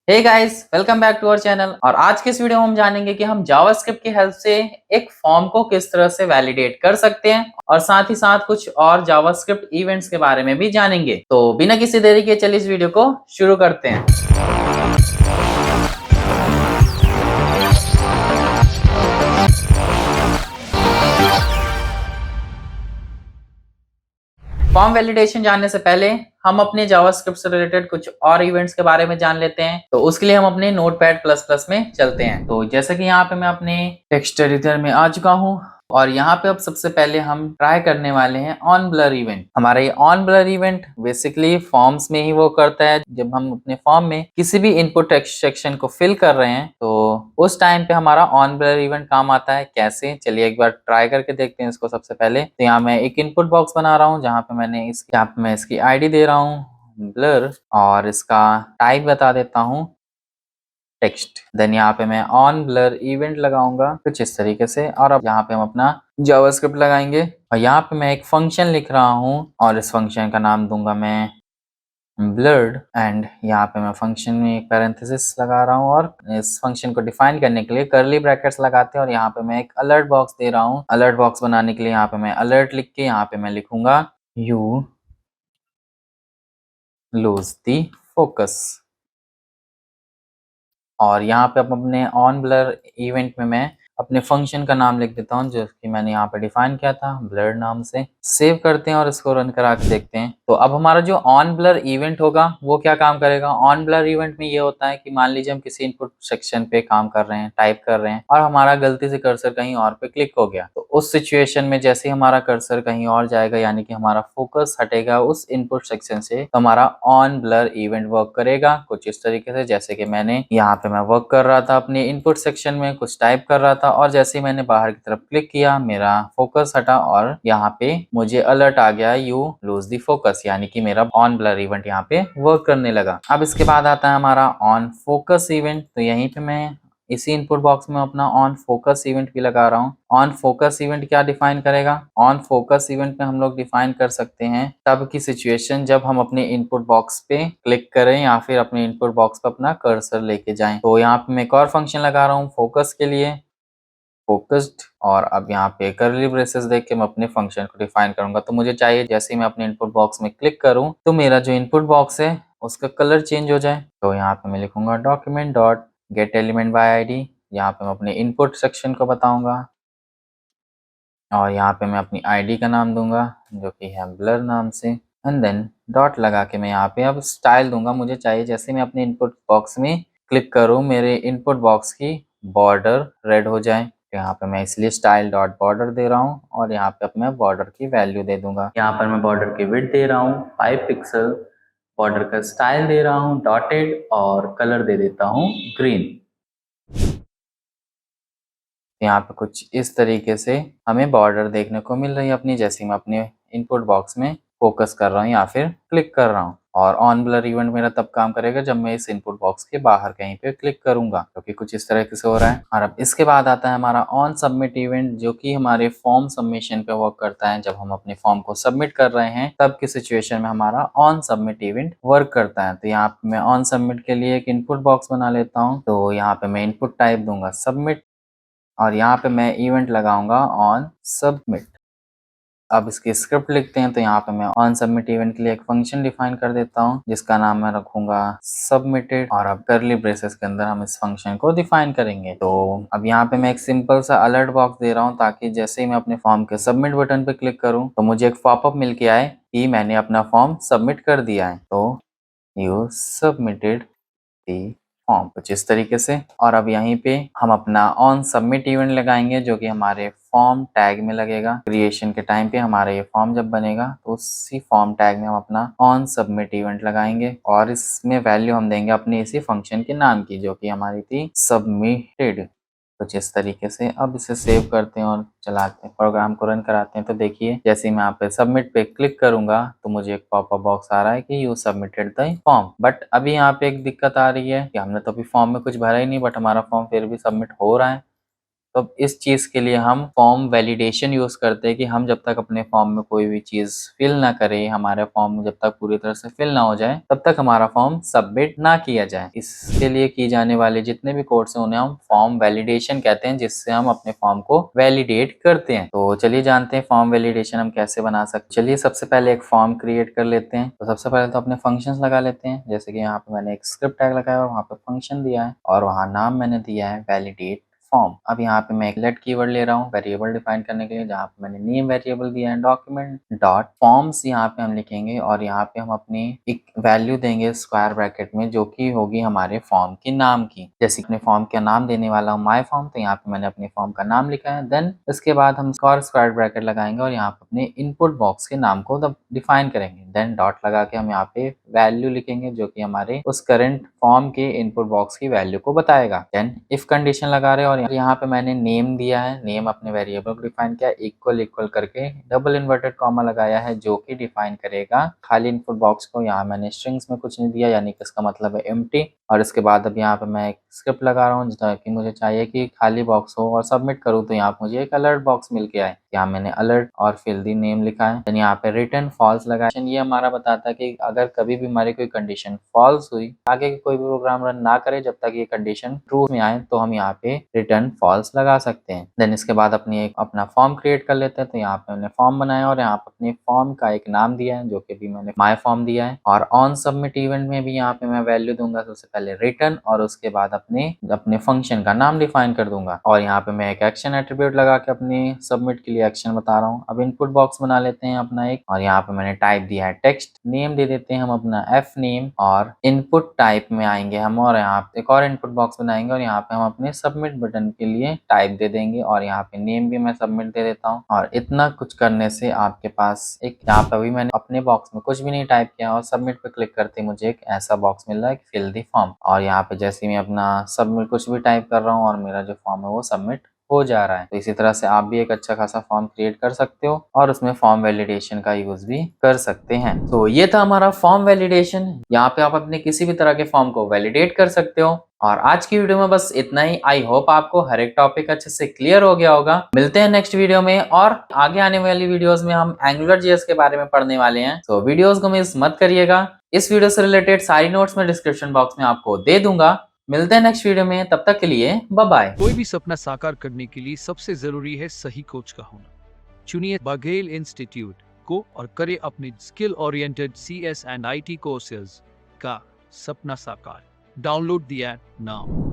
Hey guys, welcome back to our channel. और आज के इस वीडियो में हम जानेंगे कि हम जावास्क्रिप्ट की हेल्प से एक फॉर्म को किस तरह से वैलिडेट कर सकते हैं और साथ ही साथ कुछ और जावास्क्रिप्ट इवेंट्स के बारे में भी जानेंगे। तो बिना किसी देरी के चलिए इस वीडियो को शुरू करते हैं। फॉर्म वैलिडेशन जानने से पहले हम अपने जावास्क्रिप्ट से रिलेटेड कुछ और इवेंट्स के बारे में जान लेते हैं। तो उसके लिए हम अपने नोटपैड प्लस प्लस में चलते हैं। तो जैसे कि यहाँ पे मैं अपने टेक्स्ट एडिटर में आ चुका हूँ और यहाँ पे अब सबसे पहले हम ट्राई करने वाले हैं ऑन ब्लर इवेंट। हमारा ये on blur event basically forms में ही वो करता है। जब हम अपने फॉर्म में किसी भी इनपुट टेक्स्ट सेक्शन को फिल कर रहे हैं तो उस टाइम पे हमारा ऑन ब्लर इवेंट काम आता है। कैसे, चलिए एक बार ट्राई करके देखते हैं इसको। सबसे पहले तो यहाँ मैं एक इनपुट बॉक्स बना रहा हूँ जहाँ पे मैं इसकी आईडी दे रहा हूँ ब्लर और इसका टाइप बता देता हूँ टेक्स्ट। देन यहाँ पे मैं ऑन ब्लर इवेंट लगाऊंगा कुछ इस तरीके से। और अब यहाँ पे हम अपना जावास्क्रिप्ट लगाएंगे और यहाँ पे मैं एक फंक्शन लिख रहा हूँ और इस फंक्शन का नाम दूंगा मैं ब्लर्ड। एंड यहाँ पे मैं फंक्शन में एक पैरेंथेसिस लगा रहा हूँ और इस फंक्शन को डिफाइन करने के लिए कर्ली ब्रैकेट्स लगाते हैं। और यहाँ पे मैं एक अलर्ट बॉक्स दे रहा हूँ। अलर्ट बॉक्स बनाने के लिए यहाँ पे मैं अलर्ट लिख के यहाँ पे मैं लिखूंगा यू लूज द फोकस। और यहाँ पे अब अपने ऑन ब्लर इवेंट में मैं अपने फंक्शन का नाम लिख देता हूँ जो कि मैंने यहाँ पे डिफाइन किया था ब्लर नाम से। सेव करते हैं और इसको रन करा के देखते हैं। तो अब हमारा जो ऑन ब्लर इवेंट होगा वो क्या काम करेगा। ऑन ब्लर इवेंट में ये होता है कि मान लीजिए हम किसी इनपुट सेक्शन पे काम कर रहे हैं, टाइप कर रहे हैं और हमारा गलती से कर्सर कहीं और पे क्लिक हो गया। तो उस सिचुएशन में जैसे ही हमारा कर्सर कहीं और जाएगा यानी कि हमारा फोकस हटेगा उस इनपुट सेक्शन से, तो हमारा ऑन ब्लर इवेंट वर्क करेगा कुछ इस तरीके से। जैसे कि मैंने यहाँ पे मैं वर्क कर रहा था अपने इनपुट सेक्शन में, कुछ टाइप कर रहा था और जैसे ही मैंने बाहर की तरफ क्लिक किया मेरा फोकस हटा और यहाँ पे मुझे अलर्ट आ गया यू लूज द फोकस, यानी कि मेरा ऑन ब्लर इवेंट यहाँ पे वर्क करने लगा। अब इसके बाद आता है हमारा ऑन फोकस इवेंट। तो यहीं पे मैं इसी इनपुट बॉक्स में अपना ऑन फोकस इवेंट भी लगा रहा हूँ। ऑन फोकस इवेंट क्या डिफाइन करेगा। ऑन फोकस इवेंट में हम लोग डिफाइन कर सकते हैं तब की सिचुएशन जब हम अपने इनपुट बॉक्स पे क्लिक करें या फिर अपने इनपुट बॉक्स पे अपना कर्सर लेके जाएं। तो यहाँ पे मैं एक और फंक्शन लगा रहा हूँ फोकस के लिए, फोकस्ड। और अब यहाँ पे कर्ली ब्रेसेस देख के मैं अपने फंक्शन को डिफाइन करूंगा। तो मुझे चाहिए जैसे ही मैं अपने इनपुट बॉक्स में क्लिक करूं तो मेरा जो इनपुट बॉक्स है उसका कलर चेंज हो जाए। तो यहाँ पे मैं लिखूंगा document dot gate element by ID. यहाँ पे मैं अपने इनपुट सेक्शन को बताऊंगा और यहाँ पे मैं अपनी आईडी का नाम दूंगा जो कि है ब्लर नाम से। एंड देन डॉट लगा के मैं यहाँ पे अब स्टाइल दूंगा। मुझे चाहिए जैसे मैं अपने इनपुट बॉक्स में क्लिक करूँ मेरे इनपुट बॉक्स की बॉर्डर रेड हो जाए। तो यहाँ पे मैं इसलिए स्टाइल डॉट बॉर्डर दे रहा हूँ और यहाँ पे अब मैं बॉर्डर की वैल्यू दे दूंगा। यहाँ पर मैं बॉर्डर की विड्थ दे रहा हूँ 5 पिक्सल, बॉर्डर का स्टाइल दे रहा हूँ डॉटेड और कलर दे देता हूँ ग्रीन। यहाँ पे कुछ इस तरीके से हमें बॉर्डर देखने को मिल रही है अपनी, जैसे मैं अपने इनपुट बॉक्स में फोकस कर रहा हूँ या फिर क्लिक कर रहा हूँ। और ऑन ब्लर इवेंट मेरा तब काम करेगा जब मैं इस इनपुट बॉक्स के बाहर कहीं पे क्लिक करूंगा, क्योंकि कुछ इस तरह से हो रहा है। और अब इसके बाद आता है हमारा ऑन सबमिट इवेंट जो कि हमारे फॉर्म सबमिशन पे वर्क करता है। जब हम अपने फॉर्म को सबमिट कर रहे हैं तब की सिचुएशन में हमारा ऑन सबमिट इवेंट वर्क करता है। तो यहाँ पे मैं ऑन सबमिट के लिए एक इनपुट बॉक्स बना लेता हूँ। तो यहाँ पे मैं इनपुट टाइप दूंगा सबमिट और यहाँ पे मैं इवेंट लगाऊंगा ऑन सबमिट। अब इसकी स्क्रिप्ट लिखते हैं। तो यहाँ पे मैं ऑन सबमिट इवेंट के लिए एक फंक्शन डिफाइन कर देता हूँ जिसका नाम मैं रखूंगा सबमिटेड। और अब कर्ली ब्रेसेस के अंदर हम इस फंक्शन को डिफाइन करेंगे। तो अब यहाँ पे मैं एक सिंपल सा अलर्ट बॉक्स दे रहा हूँ ताकि जैसे ही मैं अपने फॉर्म के सबमिट बटन पे क्लिक करूँ तो मुझे एक पॉपअप मिल के आए कि मैंने अपना फॉर्म सबमिट कर दिया है। तो यू सबमिटेड दी फॉर्म, कुछ इस तरीके से। और अब यहीं पे हम अपना ऑन सबमिट इवेंट लगाएंगे जो कि हमारे फॉर्म टैग में लगेगा। क्रिएशन के टाइम पे हमारा ये फॉर्म जब बनेगा तो उसी फॉर्म टैग में हम अपना ऑन सबमिट इवेंट लगाएंगे और इसमें वैल्यू हम देंगे अपने इसी फंक्शन के नाम की जो कि हमारी थी सबमिटेड, कुछ इस तरीके से। अब इसे सेव करते हैं और चलाते हैं, प्रोग्राम को रन कराते हैं। तो देखिए जैसे ही मैं यहाँ पे सबमिट पे क्लिक करूंगा तो मुझे एक पॉपअप बॉक्स आ रहा है कि you submitted the form. But अभी यहाँ पे एक दिक्कत आ रही है कि हमने तो अभी फॉर्म में कुछ भरा ही नहीं बट हमारा फॉर्म फिर भी सबमिट हो रहा है। तो अब इस चीज के लिए हम फॉर्म वैलिडेशन यूज करते हैं कि हम जब तक अपने फॉर्म में कोई भी चीज फिल ना करें, हमारे फॉर्म जब तक पूरी तरह से फिल ना हो जाए, तब तक हमारा फॉर्म सबमिट ना किया जाए। इसके लिए की जाने वाले जितने भी कोड्स हैं उन्हें हम फॉर्म वैलिडेशन कहते हैं, जिससे हम अपने फॉर्म को वैलिडेट करते हैं। तो चलिए जानते हैं फॉर्म वैलिडेशन हम कैसे बना सकते हैं। चलिए सबसे पहले एक फॉर्म क्रिएट कर लेते हैं। तो सबसे पहले तो अपने फंक्शंस लगा लेते हैं। जैसे कि यहाँ पे मैंने एक स्क्रिप्ट टैग लगाया और वहाँ पे फंक्शन दिया है और वहाँ नाम मैंने दिया है वैलिडेट फॉर्म। अब यहाँ पे मैं एक लेट कीवर्ड ले रहा हूँ वेरिएबल डिफाइन करने के लिए, जहाँ पे मैंने नेम वेरिएबल दिया है डॉक्यूमेंट डॉट फॉर्म्स यहाँ पे हम लिखेंगे और यहाँ पे हम अपनी एक वैल्यू देंगे स्क्वायर ब्रैकेट में, जो कि होगी हमारे फॉर्म के नाम की। जैसे अपने फॉर्म का नाम देने वाला हूँ माई फॉर्म, तो यहाँ पे मैंने अपने फॉर्म का नाम लिखा है। देन इसके बाद हम स्क्वायर ब्रैकेट लगाएंगे और यहाँ पे अपने इनपुट बॉक्स के नाम को डिफाइन करेंगे। देन डॉट लगा के हम यहाँ पे वैल्यू लिखेंगे, जो कि हमारे उस करंट फॉर्म के इनपुट बॉक्स की वैल्यू को बताएगा। देन इफ कंडीशन लगा रहे और यहाँ पे मैंने नेम दिया है, नेम अपने वेरिएबल को डिफाइन किया, इक्वल करके डबल इन्वर्टेड कॉमा लगाया है, जो कि डिफाइन करेगा खाली इनपुट बॉक्स को। यहाँ मैंने स्ट्रिंग्स में कुछ नहीं दिया, यानी कि इसका मतलब है एम्प्टी। और इसके बाद अब यहाँ पे मैं एक स्क्रिप्ट लगा रहा हूँ, कि मुझे चाहिए कि खाली बॉक्स हो और सबमिट करूँ तो यहाँ पे मुझे एक अलर्ट बॉक्स मिल के आए। यहाँ मैंने अलर्ट और फिल दी नेम लिखा है। देन यहाँ पे रिटर्न फॉल्स लगाया। ये हमारा बताता है कि अगर कभी भी हमारी कोई कंडीशन फॉल्स हुई, आगे कोई भी प्रोग्राम रन ना करे जब तक ये कंडीशन ट्रू में आए, तो हम यहाँ पे रिटर्न फॉल्स लगा सकते हैं। देन इसके बाद अपना फॉर्म क्रिएट कर लेते हैं। तो यहाँ पे मैंने फॉर्म बनाया और यहाँ पे अपने फॉर्म का एक नाम दिया है, जो कि भी मैंने माई फॉर्म दिया है। और ऑन सबमिट इवेंट में भी यहाँ पे मैं वैल्यू दूंगा सबसे पहले रिटर्न और उसके बाद अपने फंक्शन का नाम डिफाइन कर दूंगा। और यहाँ पे मैं एक एक्शन एट्रीब्यूट लगा के अपने सबमिट के लिए एक्शन बता रहा हूँ। अब इनपुट बॉक्स बना लेते हैं अपना एक, और यहाँ पे मैंने टाइप दिया है टेक्स्ट, नेम दे देते हैं हम अपना एफ नेम, और इनपुट टाइप में आएंगे हम और यहाँ पे एक और इनपुट बॉक्स बनाएंगे और यहाँ पे हम अपने सबमिट बटन के लिए टाइप दे देंगे और यहाँ पे नेम भी मैं सबमिट दे देता हूँ। और इतना कुछ करने से आपके पास एक, यहाँ पे अभी मैंने अपने बॉक्स में कुछ भी नहीं टाइप किया और सबमिट पे क्लिक करते मुझे एक ऐसा बॉक्स मिल रहा है फिल द फॉर्म। और यहाँ पे जैसे मैं अपना सबमिट कुछ भी टाइप कर रहा हूँ और मेरा जो फॉर्म है वो सबमिट हो जा रहा है। तो इसी तरह से आप भी एक अच्छा खासा फॉर्म क्रिएट कर सकते हो और उसमें फॉर्म वैलिडेशन का यूज भी कर सकते हैं। तो ये था हमारा फॉर्म वैलिडेशन। यहाँ पे आप अपने किसी भी तरह के फॉर्म को वैलिडेट कर सकते हो। और आज की वीडियो में बस इतना ही। आई होप आपको हर एक टॉपिक अच्छे से क्लियर हो गया होगा। मिलते हैं नेक्स्ट वीडियो में और आगे आने वाली वीडियोस में हम एंगुलर जेएस के बारे में पढ़ने वाले हैं। तो वीडियोस को मिस मत करिएगा। इस वीडियो से रिलेटेड सारी नोट्स मैं डिस्क्रिप्शन बॉक्स में आपको दे दूंगा। मिलते हैं नेक्स्ट वीडियो में, तब तक के लिए बाय बाय। कोई भी सपना साकार करने के लिए सबसे जरूरी है सही कोच का होना। चुनिए बघेल इंस्टीट्यूट को और करें अपने skill oriented CS and IT courses का सपना साकार। Download the app now.